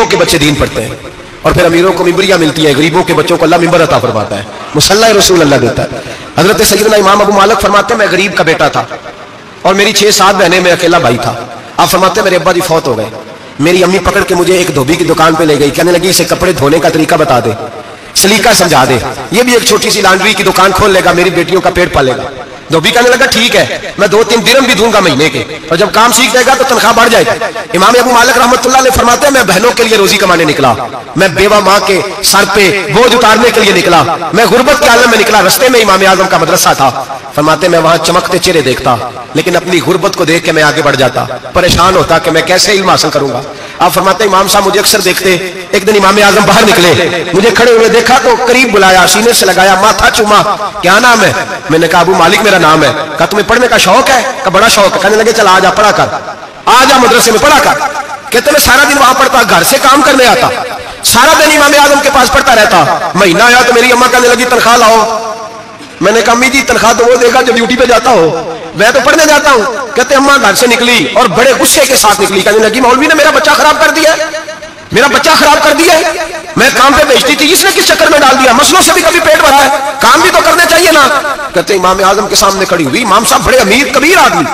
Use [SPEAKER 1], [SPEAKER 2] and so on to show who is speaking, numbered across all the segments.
[SPEAKER 1] के बच्चे दीन पढ़ते हैं, और फिर अमीरों को मिंबरियां मिलती है, गरीबों के बच्चों को अल्लाह मिंबर अता फरमाता है, मुसल्ला रसूल अल्लाह देता है। हजरत सैयदना इमाम अबू मालिक फरमाते हैं मैं गरीब का बेटा था और मेरी 6-7 बहनें, मैं अकेला भाई था। आप फरमाते हैं मेरे अब्बा जी फौत हो गए, मेरी अम्मी पकड़ के मुझे एक धोबी की दुकान पे ले गई, कहने लगी इसे कपड़े धोने का तरीका बता दे, सलीका समझा दे, ये भी एक छोटी सी लॉन्ड्री की दुकान खोल लेगा, मेरी बेटियों का पेट पालेगा। धोबी कहने लगा ठीक है, मैं 2-3 दिरहम भी दूंगा महीने के, और जब काम सीख जाएगा तो तनख्वाह बढ़ जाएगी। इमाम अबू मालिक रहमतुल्लाह अलैह फरमाते हैं मैं बहनों के लिए रोजी कमाने निकला, मैं बेवा माँ के सर पे बोझ उतारने के लिए निकला, मैं गुर्बत के आलम में निकला, रस्ते में इमाम आजम का मदरसा था। फरमाते मैं वहां चमकते चेहरे देखता, लेकिन अपनी गुर्बत को देख के मैं आगे बढ़ जाता, परेशान होता कि मैं कैसे इल्म हासिल करूंगा। आप फरमाते इमाम साहब मुझे अक्सर देखते, एक दिन इमाम आजम बाहर निकले, मुझे खड़े हुए देखा तो करीब बुलाया, सीने से लगाया, माथा चूमा, क्या नाम है? मैंने कहा अबू मालिक मेरा नाम है। कहा तुम्हें पढ़ने का शौक है? का बड़ा शौक है। कहने लगे चल आ जा पढ़ा कर, आ जा मदरसे में पढ़ा कर। कहते मैं सारा दिन वहां पढ़ता, घर से काम करने आता, सारा दिन इमाम आजम के पास पढ़ता रहता। महीना आया तो मेरी अम्मा कहने लगी तनख्वाह लाओ। मैंने कहा अम्मी जी तनख्वाह तो वो देगा जो ड्यूटी पे जाता हो, मैं तो पढ़ने जाता हूँ। कहते अम्मा घर से निकली और बड़े गुस्से के साथ निकली, कहने लगी मौलवी ने मेरा बच्चा खराब कर दिया, मेरा बच्चा खराब कर दिया है, मैं काम पे भेजती थी, इसने किस चक्कर में डाल दिया, मसलों से भी कभी पेट भरा है, काम भी तो करने चाहिए ना। कहते इमाम आजम के सामने खड़ी हुई, इमाम साहब बड़े अमीर कबीर आदमी,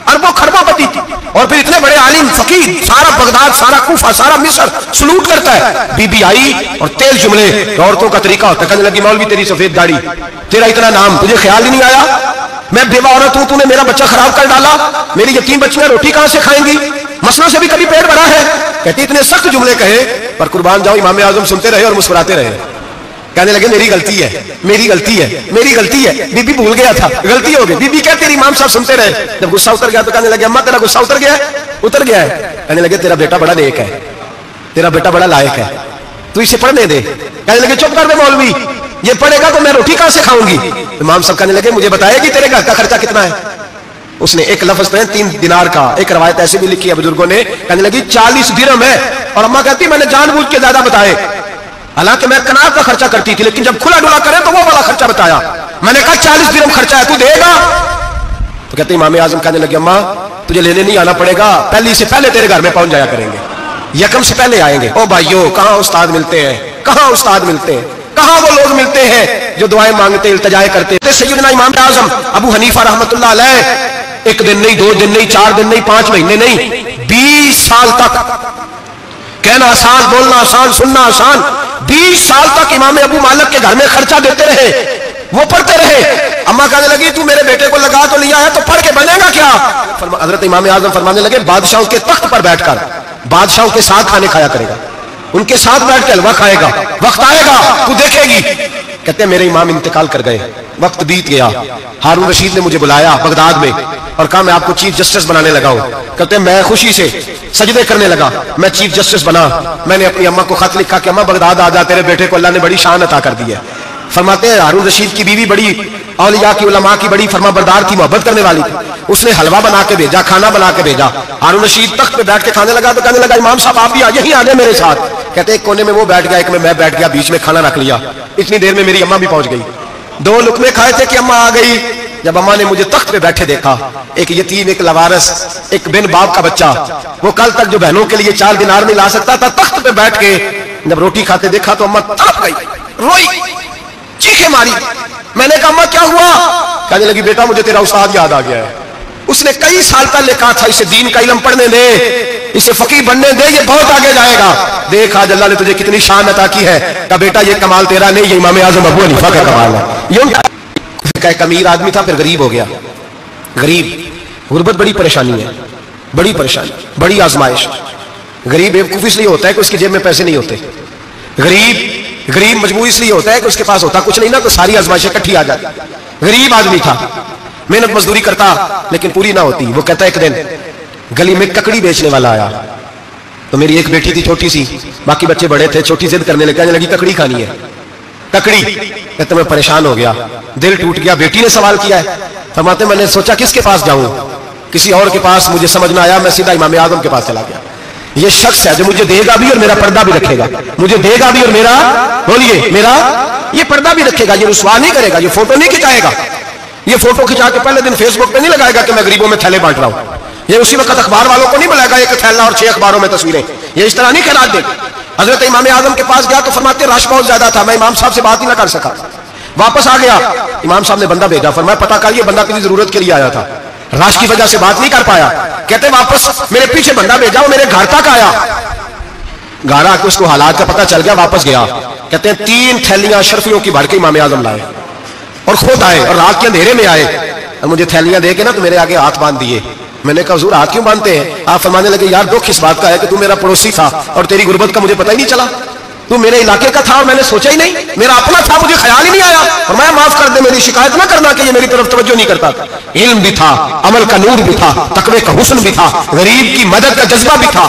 [SPEAKER 1] अरबों खरबोपति थी, और फिर इतने बड़े आलिम फकीर, सारा बगदाद, सारा कूफा, सारा मिस्र सलूट करता है। बीबी आई और तेज जुमले, औरतों का तरीका होता है। कहने लगी मौलवी तेरी सफेद दाढ़ी, तेरा इतना नाम, तुझे ख्याल ही नहीं आया मैं बेवा औरत हूं, तूने मेरा बच्चा खराब कर डाला, मेरी यतीम बच्चियां रोटी कहां से खाएंगी, मसलों से भी कभी पेट भरा है। कहती इतने सख्त जुमले कहे, पर कुर्बान जाओ इमाम आजम सुनते रहे और मुस्कुराते रहे। कहने लगे मेरी गलती है, मेरी गलती है, मेरी गलती है, बीबी भूल गया था, गलती हो गई। बीबी कहती रही, इमाम साहब सुनते रहे। जब गुस्सा उतर गया तो कहने लगे अम्मा तेरा गुस्सा उतर गया है? उतर गया है। कहने लगे तेरा बेटा बड़ा नेक है, तेरा बेटा बड़ा लायक है, तू इसे पढ़ने दे। कहने लगे चुप कर दे मौलवी, ये पढ़ेगा तो मैं रोटी कहां से खाऊंगी। इमाम साहब कहने लगे मुझे बताएगी तेरे घर का खर्चा कितना है? उसने एक लफ्ज पे 3 दिनार का, एक रवायत ऐसे भी लिखी है बुजुर्गों ने, कहने लगी 40 दिरहम है। और अम्मा कहती मैंने जानबूझ के ज्यादा बताए, हालांकि मैं कनात का खर्चा करती थी, लेकिन जब खुला डुला करे तो वो वाला खर्चा बताया। मैंने कहा 40 दिरहम खर्चा है, तू देगा? तो कहते इमाम आजम कहने लगे अम्मा तुझे लेने नहीं आना पड़ेगा, पहली से पहले तेरे घर में पहुंच जाया करेंगे, यकम से पहले आएंगे। ओ भाइयों कहां उस्ताद मिलते हैं, कहां उस्ताद मिलते हैं, कहां वो लोग मिलते हैं जो दुआएं मांगते, इल्तिजाएं करते। सैयदना इमाम आजम अबू हनीफा रहमतुल्लाह अलैह 1 दिन नहीं, 2 दिन नहीं, 4 दिन नहीं, 5 महीने नहीं, 20 साल तक, कहना आसान, बोलना आसान, सुनना आसान, 20 साल तक इमाम अबू मालिक के घर में खर्चा देते रहे, वो पढ़ते रहे। अम्मा कहने लगी तू मेरे बेटे को लगा तो लिया है, तो पढ़ के बनेगा क्या? हजरत इमाम आजम फरमाने लगे बादशाहों के तख्त पर बैठकर बादशाहों के साथ खाने खाया करेगा, उनके साथ बैठ के हलवा खाएगा, वक्त आएगा तू देखेगी। कहते हैं मेरे इमाम इंतकाल कर गए, वक्त बीत गया, हारून रशीद ने मुझे बुलाया बगदाद में और कहा मैं आपको चीफ जस्टिस बनाने लगा हूं। कहते हैं मैं खुशी से सजदे करने लगा, मैं चीफ जस्टिस बना। मैंने अपनी अम्मा को खत लिखा कि अम्मा बगदाद आ जा, तेरे बेटे को अल्लाह ने बड़ी शान अता कर दी है। फरमाते हैं हारून रशीद की बीवी बड़ी औलिया की उलमा की बड़ी फरमा बरदार थी, मोहब्बत करने वाली थी, उसने हलवा बना के भेजा, खाना बना के भेजा। हारून रशीद तख्त पे बैठ के खाने लगा तो कहने लगा इमाम साहब आप भी यहीं आ गए मेरे साथ। कहते एक कोने में वो बैठ गया, एक में मैं बैठ गया, बीच में खाना रख लिया। इतनी देर में मेरी अम्मा भी पहुंच गई, 2 लुकमे खाए थे कि अम्मा आ गई। जब अम्मा ने मुझे तख्त पे बैठे देखा, एक यतीम, एक लवारस, एक बिन बाप का बच्चा, वो कल तक जो बहनों के लिए 4 दिनार नहीं ला सकता था, तख्त पे बैठ के जब रोटी खाते देखा तो अम्मा तड़प गई, रोई, चीखें मारी। मैंने कहा अम्मा क्या हुआ? कहने लगी बेटा मुझे तेरा उस्ताद याद आ गया है, उसने कई साल पहले कहा था इसे दीन का इल्म पढ़ने दे, इसे फकीह बनने दे, ये बहुत आगे जाएगा। देख आज अल्लाह ने तुझे कितनी शान अता की है। कहा बेटा ये कमाल तेरा नहीं, ये इमाम आजम अबू हनीफा का कमाल है। ये एक अमीर आदमी था, फिर गरीब हो गया। गरीब, गुर्बत बड़ी परेशानी है, बड़ी परेशानी, बड़ी आजमाइश। गरीब बेवकूफ इसलिए होता है कि उसकी जेब में पैसे नहीं होते। गरीब मजबूर इसलिए होता है कि उसके पास होता कुछ नहीं ना, तो सारी आजमाइशें इकट्ठी आ जाती। गरीब आदमी था, मेहनत मजदूरी करता लेकिन पूरी ना होती। वो कहता एक दिन गली में ककड़ी बेचने वाला आया, तो मेरी एक बेटी थी छोटी सी, बाकी बच्चे बड़े थे, छोटी जिद करने लगे, कहने लगी ककड़ी खानी है, ककड़ी। कहते मैं परेशान हो गया, दिल टूट गया। बेटी ने सवाल किया है, फरमाते मैंने सोचा किसके पास जाऊं, किसी और के पास, मुझे समझ ना आया, मैं सीधा इमाम आजम के पास चला गया। ये शख्स है जो मुझे देगा भी और मेरा पर्दा भी रखेगा, मुझे देगा भी और मेरा, बोलिए, मेरा ये पर्दा भी रखेगा, ये रुसवा नहीं करेगा, ये फोटो नहीं खिंचाएगा, ये फोटो खिंचा के पहले दिन फेसबुक पे नहीं लगाएगा कि मैं गरीबों में थैले बांट रहा हूं, ये उसी वक्त अखबार वालों को नहीं बुलाएगा एक थैला और 6 अखबारों में तस्वीरें, ये इस तरह नहीं खैरात देगा। حضرت امام اعظم کے پاس گیا تو فرماتے رش بہت زیادہ تھا، میں امام صاحب سے بات ہی نہ کر سکا، واپس آ گیا، امام صاحب نے بندہ بھیجا، فرمایا پتہ کر یہ بندہ کسی ضرورت کے لیے آیا تھا، رش کی وجہ سے بات نہیں کر پایا، کہتے واپس میرے پیچھے بندہ بھیجا، وہ میرے گھر تک آیا، گھر آ کے اس کو حالات کا پتہ چل گیا، واپس گیا، کہتے ہیں 3 تھیلیاں اشرفیوں کی بھر کے امام اعظم لائے اور خود آئے اور رات کے اندھیرے میں آئے اور مجھے تھیلیاں دے کے نا تو میرے آگے ہاتھ باندھ دیے۔ میں نے کہا حضور ہاتھ کیوں باندھتے ہیں؟ آپ فرمانے لگے یار دکھ اس بات کا ہے کہ تو میرا پڑوسی تھا اور تیری غربت کا مجھے پتہ ہی نہیں چلا، تو میرے علاقے کا تھا اور میں نے سوچا ہی نہیں، میرا اپنا تھا مجھے خیال ہی نہیں آیا، فرمایا معاف کر دے، میری شکایت نہ کرنا کہ یہ میری طرف توجہ نہیں کرتا تھا، علم بھی تھا، عمل کا نور بھی تھا، تقوی کا حسن بھی تھا، غریب کی مدد کا جذبہ بھی تھا۔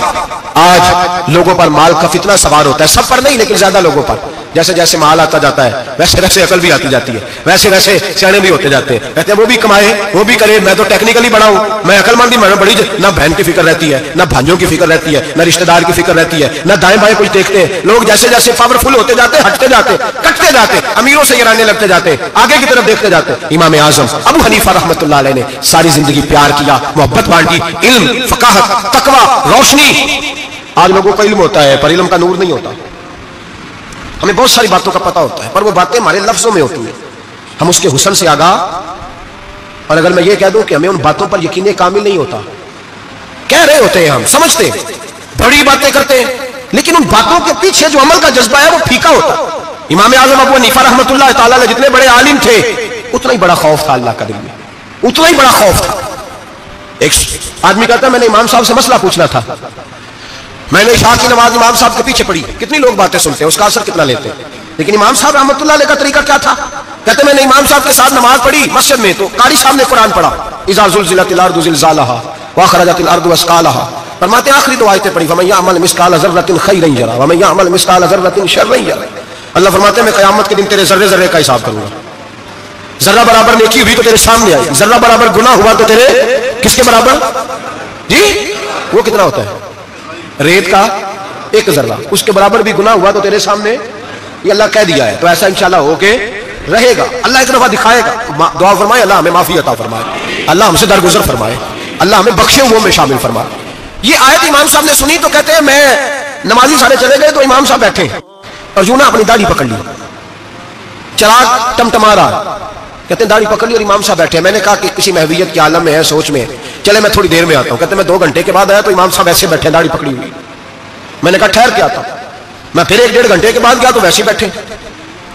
[SPEAKER 1] آج لوگوں پر مال کا فتنہ سوار ہوتا ہے، سب پر نہیں لیکن زیادہ لوگوں پر، جیسے جیسے مال آتا جاتا ہے ویسے ویسے عقل بھی آتی جاتی ہے، ویسے ویسے سیانے بھی ہوتے جاتے ہیں، کہتے ہیں وہ بھی کمائے وہ بھی کرے، میں تو ٹیکنیکلی بڑا ہوں، میں عقل مند ہی بڑی، نہ بہن کی فکر رہتی ہے، نہ بھانجوں کی فکر رہتی ہے، نہ رشتہ دار کی فکر رہتی ہے، نہ دائیں بائیں کچھ دیکھتے ہیں لوگ، جیسے جیسے پاورفل ہوتے جاتے ہٹتے جاتے کٹتے جاتے، امیروں سے گرانے لگتے جاتے، آگے کی طرف دیکھتے جاتے۔ امام اعظم ابو حنیفہ رحمۃ اللہ علیہ نے ساری زندگی پیار کیا، محبت بانٹی، علم، فقاہت، تقوی، روشنی۔ آج لوگوں کا علم ہوتا ہے پر علم کا نور نہیں ہوتا، ہمیں بہت ساری باتوں کا پتہ ہوتا ہے پر وہ باتیں ہمارے لفظوں میں ہوتی ہیں، ہم اس کے حسن سے آگاہ، اور اگر میں یہ کہہ دوں کہ ہمیں ان باتوں پر یقین کامل نہیں ہوتا، کہہ رہے ہوتے ہیں ہم، سمجھتے ہیں، بڑی باتیں کرتے ہیں، لیکن ان باتوں کے پیچھے جو عمل کا جذبہ ہے وہ پھیکا ہوتا ہے۔ امام اعظم ابو حنیفہ رحمۃ اللہ تعالیٰ علیہ جتنے بڑے عالم تھے اتنا ہی بڑا خوف تھا اللہ کا دل میں، اتنا ہی بڑا خوف تھا۔ ایک آدمی کہتا ہے میں نے امام صاحب سے مسئلہ پوچھنا تھا، میں نے عشاء کی نماز امام صاحب کے پیچھے پڑھی، کتنی لوگ باتیں سنتے ہیں، اس کا اثر کتنا لیتے ہیں، لیکن امام صاحب رحمۃ اللہ علیہ کا طریقہ کیا تھا؟ کہتے میں نے امام صاحب کے ساتھ نماز پڑھی مسجد میں تو قاری صاحب نے قرآن پڑھا، اذا زلزلت الارض زلزالها واخرجت الارض اثقالها، فرماتے ہیں آخری 2 آیتیں پڑھی، فمن يعمل مثقال ذرة خيرا يره ومن يعمل مثقال ذرة شرا يره۔ اللہ فرماتے ہیں میں قیامت کے دن تیرے ذرے ذرے کا حساب کروں گا، ذرہ برابر نیکی ہوئی تو تیرے سامنے آئی، ذرہ برابر گناہ ہوا تو تیرے کس کے برابر؟ جی وہ کتنا ہوتا ہے؟ ریت کا 1 ذرہ، اس کے برابر بھی گناہ ہوا تو تیرے سامنے، یہ اللہ کہہ دیا ہے، تو ایسا انشاءاللہ ہو کے رہے گا، اللہ ایک دفعہ دکھائے گا۔ دعا فرمائے اللہ ہمیں معافی عطا فرمائے، اللہ ہم سے درگزر فرمائے، اللہ ہمیں بخشے ہوئے میں شامل فرمائے۔ یہ آیت امام صاحب نے سنی تو کہتے ہیں میں نمازی سارے چلے گئے تو امام صاحب بیٹھے اور یوں نہ اپنی داڑھی پکڑ لی، چراغ ٹمٹما رہا، کہتے ہیں داڑھی پکڑ لی اور امام صاحب بیٹھے۔ میں نے کہا کہ کسی محویت کے عالم میں ہے، سوچ میں، چلے میں تھوڑی دیر میں آتا ہوں۔ کہتے ہیں میں 2 گھنٹے کے بعد آیا تو امام صاحب ایسے بیٹھے داڑھی پکڑی ہوئی، میں نے کہا ٹھہر کے آتا ہوں، میں پھر 1-1.5 گھنٹے کے بعد گیا تو ویسے بیٹھے۔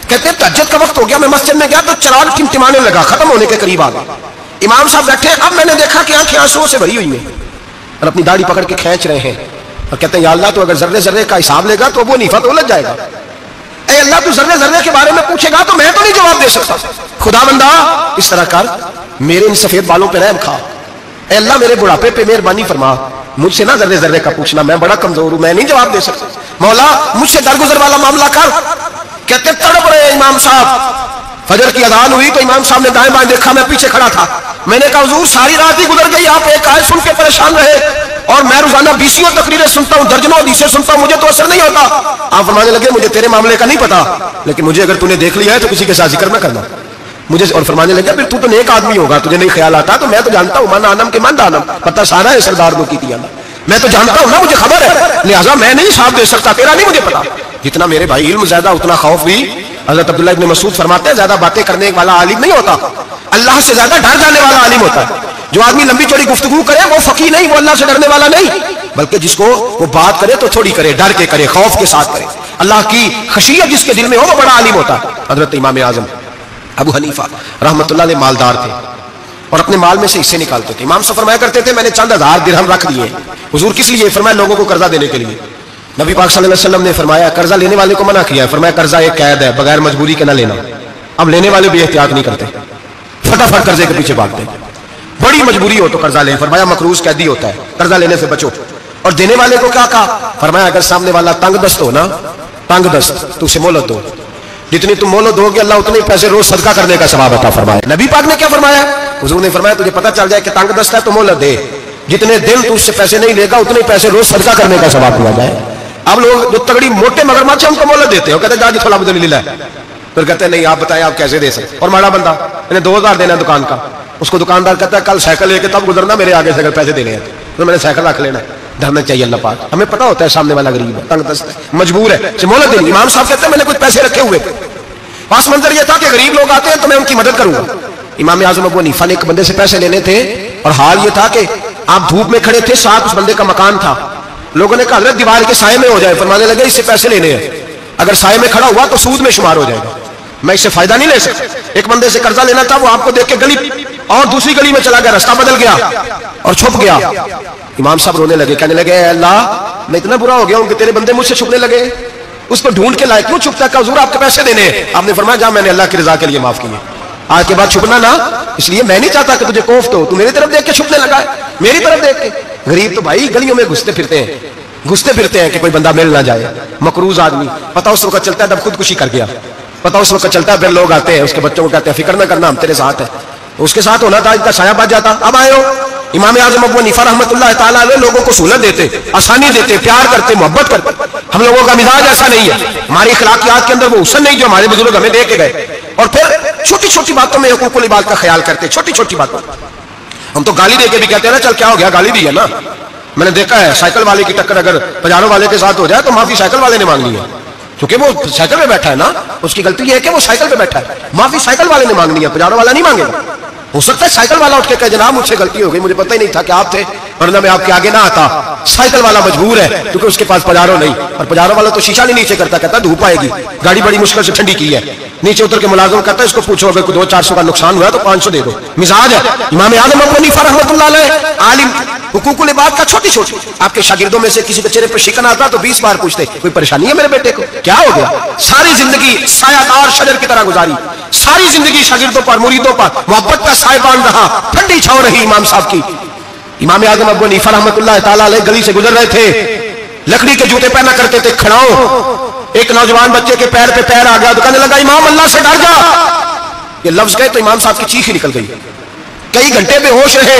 [SPEAKER 1] کہتے ہیں تہجد کا وقت ہو گیا، میں مسجد میں گیا تو چراغ ٹمٹمانے لگا، ختم ہونے کے قریب آ گیا، امام صاحب بیٹھے، اب میں نے دیکھا کہ آنکھیں آنسوؤں سے بھری ہوئی ہیں اور اپنی داڑھی پکڑ کے کھینچ رہے ہیں اور کہتے ہیں یا اللہ تو اگر ذرے ذرے کا حساب لے گا تو ابو حنیفہ تو الجھ جائے گا، اے اللہ تو ذرے ذرے کے بارے میں پوچھے گا تو میں تو نہیں جواب دے سکتا، خدا بندہ اس طرح کر، میرے ان سفید بالوں پہ رحم کھا، اے اللہ میرے بڑھاپے پہ مہربانی فرما، مجھ سے نہ ذرے ذرے کا پوچھنا، میں بڑا کمزور ہوں، میں نہیں جواب دے سکتا، مولا مجھ سے درگزر والا معاملہ کر۔ کہتے تڑپ رہے امام صاحب، فجر کی اذان ہوئی تو امام صاحب نے دائیں بائیں دیکھا، میں پیچھے کھڑا تھا، میں نے کہا حضور ساری رات ہی گزر گئی، آپ ایک آیت سن کے پریشان رہے اور میں روزانہ 20 تقریریں سنتا ہوں، درجنوں حدیثیں سنتا ہوں، مجھے تو اثر نہیں ہوتا۔ آپ فرمانے لگے مجھے تیرے معاملے کا نہیں پتا، لیکن مجھے اگر تو نے دیکھ لیا ہے تو کسی کے ساتھ ذکر نہ کرنا مجھے، اور فرمانے لگے پھر تو نیک آدمی ہوگا، تجھے نہیں خیال آتا، تو میں تو جانتا ہوں من آنم کے من دانم، پتہ سارا ہے سردار دو کی دیا، میں تو جانتا ہوں نا، مجھے خبر ہے، لہٰذا میں نہیں حساب دے سکتا، تیرا نہیں مجھے پتا۔ جتنا میرے بھائی علم زیادہ اتنا خوف بھی، حضرت عبداللہ ابن مسعود فرماتے ہیں زیادہ باتیں کرنے والا عالم نہیں ہوتا، اللہ سے زیادہ ڈر جانے والا عالم ہوتا ہے۔ جو آدمی لمبی چوڑی گفتگو کرے وہ فقیہ نہیں، وہ اللہ سے ڈرنے والا نہیں، بلکہ جس کو وہ بات کرے تو تھوڑی کرے، ڈر کے کرے، خوف کے ساتھ کرے، اللہ کی خشیت جس کے دل میں ہو وہ بڑا عالم ہوتا ہے۔ حضرت امام اعظم ابو حنیفہ رحمۃ اللہ علیہ مالدار تھے اور اپنے مال میں سے حصے نکالتے تھے، امام سے فرمایا کرتے تھے میں نے چند 1000 درہم رکھ دیے، حضور کس لیے؟ فرمایا لوگوں کو قرضہ دینے کے لیے۔ نبی پاک صلی اللہ علیہ وسلم نے فرمایا قرضہ لینے والے کو منع کیا ہے، فرمایا قرضہ ایک قید ہے، بغیر مجبوری کے نہ لینا۔ اب لینے والے بھی احتیاط نہیں کرتے، فٹافٹ قرضے کے پیچھے بھاگتے، بڑی مجبوری ہو تو قرضہ لیں، فرمایا مقروض قیدی ہوتا ہے، قرضہ لینے سے بچو۔ اور دینے والے کو کیا کہا؟ فرمایا اگر سامنے والا تنگ دست ہو نا، تنگ دست، تو اسے مہلت دو، جتنی تم مہلت دو گے اللہ اتنے پیسے روز صدقہ کرنے کا ثواب عطا فرمائے۔ نبی پاک نے کیا فرمایا؟ حضور نے فرمایا تجھے پتہ چل جائے کہ تنگ دست ہے تو مہلت دے، جتنے دن تو اس سے پیسے نہیں لے گا اتنے پیسے روز صدقہ کرنے کا ثواب دیا جائے۔ اب لوگ جو تگڑی موٹے مگرمچھ ہیں ان کو مہلت دیتے ہیں، کہتے ہیں جا جی تھوڑا بدل لے، پھر کہتے ہیں نہیں آپ بتائیں آپ کیسے دے سکتے۔ اور ماڑا بندہ انہیں 2000 دینا ہے دکان کا، اس کو دکاندار کہتا ہے کل سائیکل لے کے تب گزرنا، میرے آگے سے اگر پیسے دینے ہیں تو میں نے سائیکل رکھ لینا، डरना चाहिए अल्लाह पाक। हमें पता होता है सामने वाला गरीब है, तंग दस्त है, मजबूर है, मोहलत देनी। इमाम साहब कहते हैं मैंने कुछ पैसे रखे हुए थे, पास मंजर ये था कि गरीब लोग आते हैं तो मैं उनकी मदद करूंगा। इमाम आज़म अबू हनीफा ने एक बंदे से पैसे लेने थे और हाल ये था कि आप धूप में खड़े थे, साथ उस बंदे का मकान था। लोगों ने कहा हज़रत दीवार के साए में हो जाए, फरमाने लगे इससे पैसे लेने हैं, अगर साए में खड़ा हुआ तो सूद में शुमार हो जाएगा, मैं इससे फायदा नहीं ले सकता। एक बंदे से कर्जा लेना था, वो आपको देख के गली और दूसरी गली में चला गया, रास्ता बदल गया और छुप गया। इमाम साहब रोने लगे, कहने लगे अल्लाह मैं इतना बुरा हो गया हूं कि तेरे बंदे मुझसे छुपने लगे, उसको ढूंढ के लाए, क्यों छुपता? कहा हुजूर आपके पैसे देने हैं। आपने फरमाया जा, मैंने अल्लाह की रजा के लिए माफ किए, आज के बाद छुपना ना, इसलिए मैं नहीं चाहता कि तुझे कोफ्त हो, तू मेरी तरफ देख के छुपने लगा है, मेरी तरफ देख के। गरीब तो भाई गलियों में घुसते फिरते हैं कि कोई बंदा मिल ना जाए, मकरूज आदमी, पता उस वक्त चलता है जब खुदकुशी कर गया, पता उस वक्त चलता है फिर लोग आते हैं उसके बच्चों को कहते हैं फिक्र ना करना हम तेरे साथ है, उसके साथ होना था, इनका साया बच जाता। अब आए हो इमाम आज़म अबू हनीफा रहमतुल्लाह ताला अलैह लोगों को सहूलत देते, आसानी देते, प्यार करते, मोहब्बत करते। हम लोगों का मिजाज ऐसा नहीं है, हमारी अखलाकियात के अंदर वो हुस्न नहीं जो हमारे बुजुर्ग हमें दे के गए। और फिर छोटी छोटी बातों में हुकूकुल इबाद का ख्याल करते, छोटी छोटी बातों। हम तो गाली दे के भी कहते हैं ना, चल क्या हो गया, गाली दी है ना। मैंने देखा है साइकिल वाले की टक्कर अगर पजारों वाले के साथ हो जाए तो माफी साइकिल वाले ने मांगनी है, क्योंकि वो साइकिल पे बैठा है ना, उसकी गलती ये है कि वो साइकिल पे बैठा है, माफी साइकिल वाले ने मांगनी है, पजारों वाला नहीं मांगेगा। हो सकता है साइकिल वाला उठ के कहे जनाब मुझसे गलती हो गई, मुझे पता ही नहीं था कि आप थे, वरना मैं आपके आगे ना आता। साइकिल वाला मजबूर है क्योंकि उसके पास पजारो नहीं, और पजारो वाला तो शीशा नहीं नीचे करता, कहता धूप आएगी, गाड़ी बड़ी मुश्किल से ठंडी की है, नीचे उतर के मुलाजिम कहता है इसको पूछो अगर 200-400 का नुकसान हुआ तो 500 दे दो। मिजाज है इमाम आज़म अबू हनीफा रहमतुल्लाह अलैह, आलिम, हुकूकुल इबाद का छोटी छोटी। आपके शागिर्दों में से किसी के चेहरे पर शिकन आता तो 20 बार पूछते कोई परेशानी है मेरे बेटे को, क्या हो गया? सारी जिंदगी सायादार शजर की तरह गुजारी, सारी जिंदगी शागिर्दों पर, मुरीदों पर मोहब्बत का सायबान रहा, ठंडी छांव रही इमाम साहब की। इमाम आज़म अबू हनीफा रहमतुल्लाह ताला अलैह गली से गुजर रहे थे, लकड़ी के जूते पहना करते थे, खड़ाओ। एक नौजवान बच्चे के पैर पे पैर आ गया तो कहने लगा इमाम अल्लाह से डर जा। ये लफ्ज गए तो इमाम साहब की चीख ही निकल गई, कई घंटे बेहोश रहे।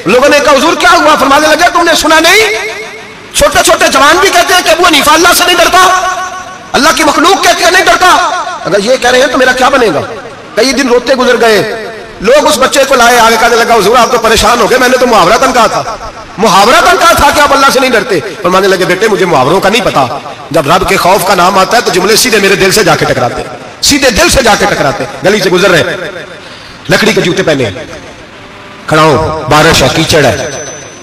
[SPEAKER 1] लोगों ने कहा हुजूर क्या हुआ? फरमाने लगे तुमने सुना नहीं, छोटे छोटे जवान भी कहते हैं कि अबू हनीफा अल्लाह से नहीं डरता, अल्लाह की मखलूक कहते हैं नहीं डरता। अगर ये कह रहे हैं तो मेरा क्या बनेगा? कई दिन रोते गुजर गए, लोग उस बच्चे को लाए, आगे कहने लगा हुजूर आप तो परेशान हो गए, मैंने तो मुहावरतन कहा था कि आप अल्लाह से नहीं डरते। फरमाने लगे बेटे मुझे मुहावरों का नहीं पता, जब रब के खौफ का नाम आता है तो जुमले सीधे मेरे दिल से जाके टकराते, सीधे दिल से जाके टकराते। गली से गुजर रहे, लकड़ी के जूते पहने, खड़ा हो, बारिश है, कीचड़ है,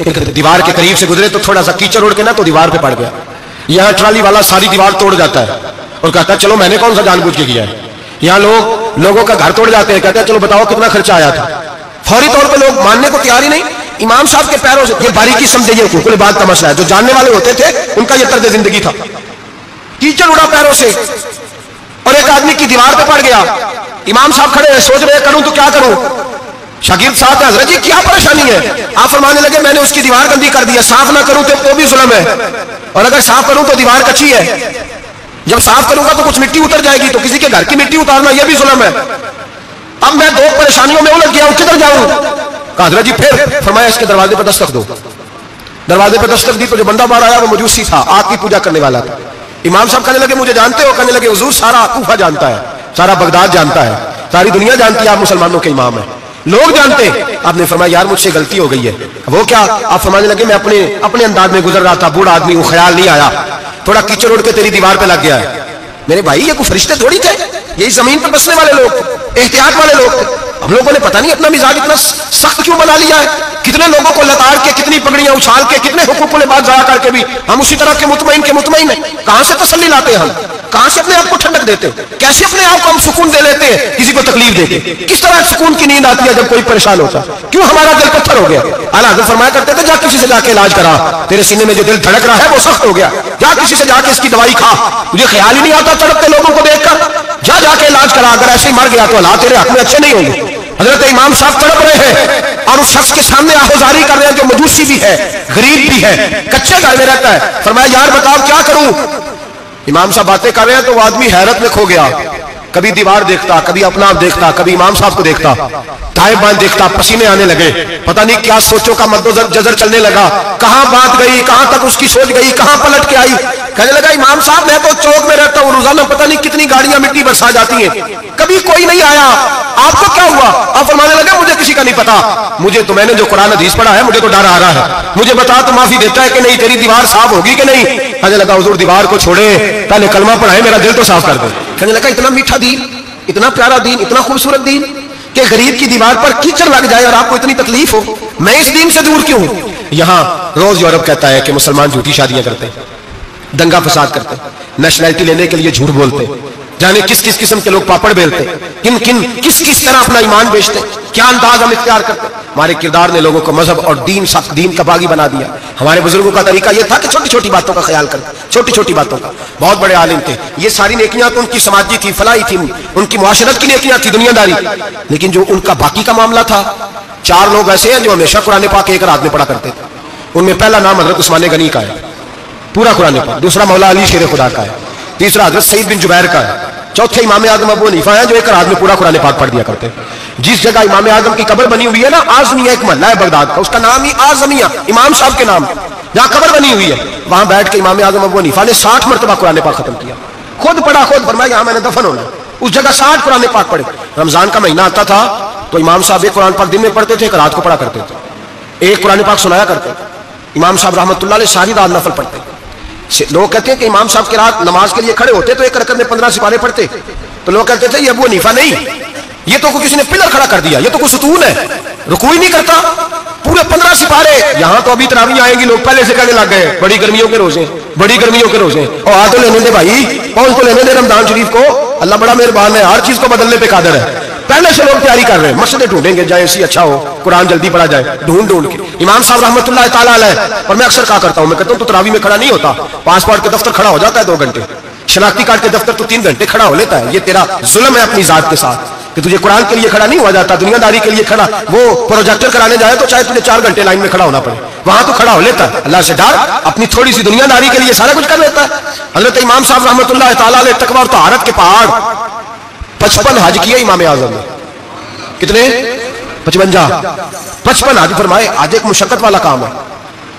[SPEAKER 1] एक दीवार के करीब से गुजरे तो थोड़ा सा कीचड़ उड़ के ना तो दीवार पे पड़ गया। यहाँ ट्राली वाला सारी दीवार तोड़ जाता है और कहता है चलो मैंने कौन सा जानबूझ के किया है। यहाँ लोगों का घर तोड़ जाते हैं, कहते हैं चलो बताओ कितना खर्चा आया था। फौरी तौर पे लोग मानने को तैयार ही नहीं। इमाम साहब के पैरों से, ये बारीकी समझिए, हुकूकुल इबाद का मसला है, जो जानने वाले होते थे उनका ये तर्ज जिंदगी था। कीचड़ उड़ा पैरों से और एक आदमी की दीवार पे पड़ गया। इमाम साहब खड़े हैं, सोच रहे करूं तो क्या करूं। शागिर्द साहब हजरत जी क्या परेशानी है? आप फरमाने लगे मैंने उसकी दीवार गंदी कर दी है, साफ ना करूं तो भी जुल्म है, और अगर साफ करूं तो दीवार कच्ची है, जब साफ करूंगा तो कुछ मिट्टी उतर जाएगी, तो किसी के घर की मिट्टी उतारना यह भी जुल्म है। अब मैं दो परेशानियों में उलझ गया हूं, किधर जाऊं? कहा हजरत जी फिर फरमाया इसके दरवाजे पर दस्तक दो। दरवाजे पर दस्तक दी तो जो बंदा बाहर आया वो मजूसी था, आग की पूजा करने वाला था। इमाम साहब कहने लगे मुझे जानते हो? कहने लगे हुजूर सारा कूफा जानता है, सारा बगदाद जानता है, सारी दुनिया जानती है आप मुसलमानों के इमाम हैं, लोग जानते हैं। आपने फरमाया यार मुझसे गलती हो गई है। वो क्या? आप फरमाने लगे मैं अपने अंदाज में गुजर रहा था, बूढ़ा आदमी हूं, ख्याल नहीं आया, थोड़ा कीचड़ उड़ के तेरी दीवार पे लग गया है। मेरे भाई ये कोई फरिश्ते थोड़ी थे, यही जमीन पर बसने वाले लोग, एहतियात वाले लोग थे। हम लोगों ने पता नहीं अपना मिजाज इतना सख्त क्यों बना लिया है। कितने लोगों को लताड़ के, कितनी पगड़ियां उछाल के, कितने हुकूकुल इबाद ज़ाया करके भी हम उसी तरह के मुतमईन है। कहां से तसल्ली लाते हैं हम? कहां से अपने आप को ठंडक देते हैं? कैसे अपने आप को हम सुकून दे लेते हैं किसी को तकलीफ देके? किस तरह सुकून की नींद आती है जब कोई परेशान होता? क्यों हमारा दिल पत्थर हो गया? आला हज़रत फरमाया करते थे जा किसी से जाके इलाज करा, तेरे सीने में जो दिल धड़क रहा है वो सख्त हो गया, जा किसी से जाके इसकी दवाई खा, तुझे ख्याल ही नहीं आता तड़पते लोगों को देखकर, जा जाके इलाज करा, अगर ऐसे ही मर गया तो हालात तेरे हक में अच्छे नहीं होंगे। हजरत इमाम साहब तड़प रहे हैं और उस शख्स के सामने आहोजारी कर रहे हैं जो मजूसी भी है, गरीब भी है, कच्चे घर में रहता है। फरमाया यार बताओ क्या करूं? इमाम साहब बातें कर रहे हैं तो वो आदमी हैरत में खो गया। کبھی دیوار دیکھتا, کبھی اپنا آپ دیکھتا, کبھی امام صاحب کو دیکھتا, دائیں بائیں دیکھتا, پسینے آنے لگے, پتہ نہیں کیا سوچوں کا مد و جزر چلنے لگا, کہاں بات گئی, کہاں تک اس کی سوچ گئی, کہاں پلٹ کے آئی. کہنے لگا امام صاحب میں تو چوک میں رہتا ہوں, روزانہ پتہ نہیں کتنی گاڑیاں مٹی برسا جاتی ہیں, کبھی کوئی نہیں آیا, آپ کو کیا ہوا؟ آپ فرمانے لگے مجھے کسی کا نہیں پتا, مجھے تو میں نے جو قرآن حدیث پڑھا ہے مجھے تو ڈر آ رہا ہے, مجھے بتا تو معافی دیتا ہے کہ نہیں, تیری دیوار صاف ہوگی کہ نہیں. کہنے لگا حضور دیوار کو چھوڑے, پہلے کلمہ پڑھائے, میرا دل تو صاف کر دے. کہنے لگا اتنا میٹھا دین, اتنا پیارا دین, اتنا خوبصورت دین کہ غریب کی دیوار پر کیچڑ لگ جائے اور آپ کو اتنی تکلیف ہو, میں اس دین سے دور کیوں ہوں؟ یہاں روز یورپ کہتا ہے کہ مسلمان جھوٹی شادیاں کرتے ہیں, دنگا فساد کرتے, نیشنلٹی لینے کے لیے جھوٹ بولتے, جانے کس کس قسم کے لوگ پاپڑ بیلتے, کس کس طرح اپنا ایمان بیچتے, کیا انداز ہم اختیار کرتے. ہمارے کردار نے لوگوں کو مذہب اور دین کا باغی بنا دیا. ہمارے بزرگوں کا طریقہ یہ تھا کہ چھوٹی چھوٹی باتوں کا خیال کرتے, چھوٹی چھوٹی باتوں کا. بہت بڑے عالم تھے, یہ ساری نیکیاں تو ان کی سماجی تھی, فلاحی تھی, ان کی معاشرت کی نیکیاں تھی, دنیا داری. لیکن جو ان کا باقی کا معاملہ تھا, 4 لوگ ایسے ہیں جو ہمیشہ قرآن پاک ایک رات میں پڑھا کرتے تھے. ان میں پہلا نام حضرت عثمان غنی کا ہے, پورا قرآن پاک. دوسرا مولا علی شیر خدا کا ہے. تیسرا حضرت سعید بن جبیر کا ہے. چوتھے امام اعظم ابو حنیفہ ہیں جو ایک رات میں پورا قرآن پاک پڑھ دیا کرتے ہیں. جس جگہ امام اعظم کی قبر بنی ہوئی ہے نا, اعظمیہ ایک محلہ ہے بغداد کا, اس کا نام ہی اعظمیہ, امام صاحب کے نام, جہاں قبر بنی ہوئی ہے, وہاں بیٹھ کے امام اعظم ابو حنیفہ نے 60 مرتبہ قرآن پاک ختم کیا, خود پڑھا, خود فرمایا یہاں میں نے دفن ہونا. اس جگہ 60 قرآن پاک پڑھے. رمضان کا مہینہ آتا تھا تو امام صاحب ایک قرآن پاک دن میں پڑھتے تھے, ایک رات کو پڑھا کرتے تھے, ایک قرآن پاک سنایا کرتے. امام صاحب رحمۃ اللہ علیہ ساری رات نفل پڑھتے. لوگ کہتے ہیں کہ امام صاحب کی رات نماز کے لیے کھڑے ہوتے تو ایک رکعت میں 15 سپارے پڑھتے, تو لوگ کہتے تھے یہ ابو حنیفہ نہیں, یہ تو کسی نے پلر کھڑا کر دیا, یہ تو کوئی ستون ہے, رکوع ہی نہیں کرتا, پورے 15 سپارے. یہاں تو ابھی تراویح آئیں گی, لوگ پہلے سے کہنے لگ گئے بڑی گرمیوں کے روزے, بڑی گرمیوں کے روزے, اور آ تو لینے دے بھائی, پہنچ تو لینے دے رمضان شریف کو, اللہ بڑا مہربان ہے, ہر چیز کو بدلنے پہ قادر ہے. پہلے سے لوگ تیاری کر رہے ہیں, مسجدیں ڈھونڈیں گے جائے اسی اچھا ہو, قرآن جلدی پڑھا جائے, ڈھونڈ کے. امام صاحب رحمۃ اللہ تعالیٰ علیہ, اور میں اکثر کہا کرتا ہوں, میں کہتا ہوں تو تراویح میں کھڑا نہیں ہوتا, پاسپورٹ کے دفتر کھڑا ہو جاتا ہے 2 گھنٹے, شناختی کارڈ کے دفتر تو 3 گھنٹے کھڑا ہو لیتا ہے. یہ تیرا ظلم ہے اپنی ذات کے ساتھ کہ تجھے قرآن کے لیے کھڑا نہیں ہوا جاتا, دنیا داری کے لیے کھڑا. وہ پروجیکٹر کرانے جائے تو چاہے تجھے 4 گھنٹے لائن میں کھڑا ہونا پڑے, وہاں تو کھڑا ہو لیتا ہے. اللہ سے ڈر, اپنی تھوڑی سی دنیا داری کے لیے سارا کچھ کر لیتا ہے. حضرت امام صاحب رحمۃ اللہ تعالیٰ علیہ تقویٰ اور طہارت کے پہاڑ 55 حج کیے امام اعظم نے. کتنے؟ 55 حج فرمائے. آج ایک مشقت والا کام ہے,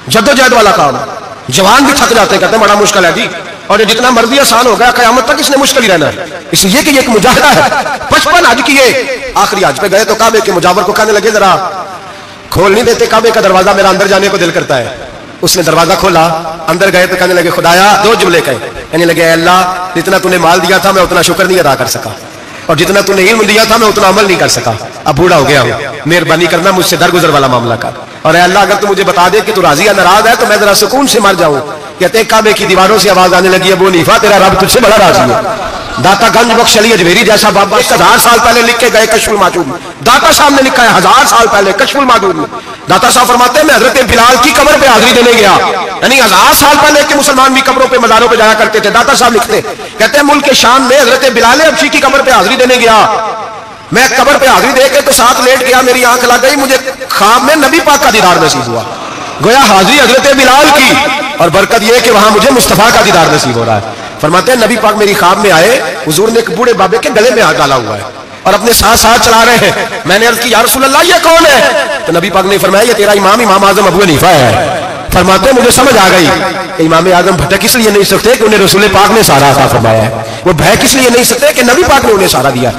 [SPEAKER 1] جدوجہد والا کام ہے, جوان بھی تھک جاتے ہیں, کہتے ہیں بڑا مشکل ہے جی, اور جتنا مرضی آسان ہو گیا, قیامت تک اس نے مشکل ہی رہنا ہے, اس لیے کہ یہ ایک مجاہدہ ہے. 55 حج کیے. آخری حج پہ گئے تو کعبے کے مجاور کو کہنے لگے ذرا کھول نہیں دیتے کعبے کا دروازہ, میرا اندر جانے کو دل کرتا ہے. اس نے دروازہ کھولا, اندر گئے تو کہنے لگے خدایا, 2 جملے کہے, کہنے لگے اے اللہ جتنا تو نے مال دیا تھا میں اتنا شکر نہیں ادا کر سکا, اور جتنا تو نے علم دیا تھا میں اتنا عمل نہیں کر سکا, اب بوڑھا ہو گیا ہوں, مہربانی کرنا مجھ سے درگزر والا معاملہ کر, اور اے اللہ اگر تو مجھے بتا دے کہ تو راضی یا ناراض ہے تو میں ذرا سکون سے مر جاؤں. کہتے ہیں کعبے کی دیواروں سے آواز آنے لگی, ابو حنیفہ تیرا رب تجھ سے بڑا راضی ہے. داتا گنج بخش علی اجمیری جیسا بابا 1000 سال پہلے لکھ کے گئے کشف الماجود میں, داتا صاحب نے لکھا ہے 1000 سال پہلے کشف الماجود میں. داتا صاحب فرماتے ہیں میں حضرت بلال کی قبر پہ حاضری دینے گیا, یعنی 1000 سال پہلے کے مسلمان بھی قبروں پہ مزاروں پہ جایا کرتے تھے. داتا صاحب لکھتے کہتے ہیں ملک شام میں حضرت بلال حبشی کی قبر پہ حاضری دینے گیا, میں قبر پہ حاضری دے کے تو ساتھ لیٹ گیا, میری آنکھ لگ گئی, مجھے خواب میں نبی پاک کا دیدار نصیب ہوا, گویا حاضری حضرت بلال کی, اور برکت یہ کہ وہاں مجھے مصطفیٰ کا دیدار نصیب ہو رہا ہے. فرماتے ہیں نبی پاک میری خواب میں آئے, حضور نے ایک بوڑھے بابے کے گلے میں ہاتھ ڈالا ہوا ہے اور اپنے ساتھ چلا رہے ہیں. میں نے عرض کی یا رسول اللہ یہ کون ہے؟ تو نبی پاک نے فرمایا یہ تیرا امام اعظم ابو حنیفہ ہے. فرماتے ہیں مجھے سمجھ آ گئی کہ امام اعظم بھٹک اس لیے نہیں سکتے کہ انہیں رسول پاک نے سارا عطا فرمایا ہے, وہ بھٹک اس لیے نہیں سکتے کہ نبی پاک نے انہیں سارا دیا.